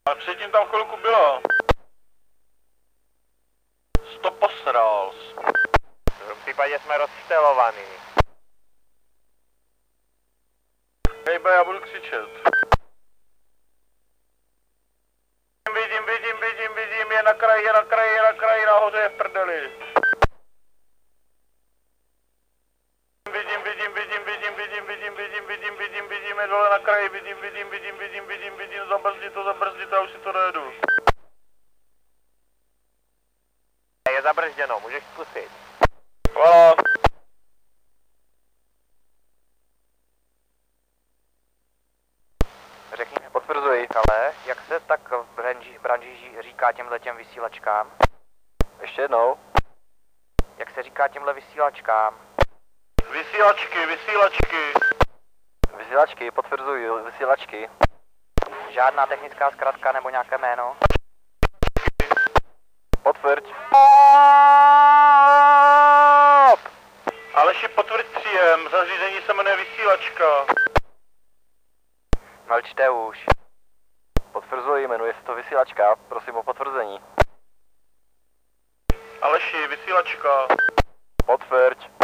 Ale předtím tam chvilku bylo. To posral. V tom případě jsme rozstřelovaný. Hejba, já budu křičet. Vidím, je na kraji, nahoře je v prdeli. Vidím, je dole na kraji, vidím, zabrzdit, já už si to dojedu. Je zabržděno, můžeš zkusit. Hvala. Řekni mi, potvrzuji, ale jak se tak v branži říká těmhletěm vysílačkám? Ještě jednou. Jak se říká těmhle vysílačkám? Vysílačky, potvrzuji, vysílačky. Žádná technická zkratka nebo nějaké jméno? Potvrď. Aleši, potvrď příjem, zařízení se jmenuje vysílačka. Mlčte už. Potvrzuji, jmenuje se to vysílačka, prosím o potvrzení. Aleši, vysílačka. Potvrď.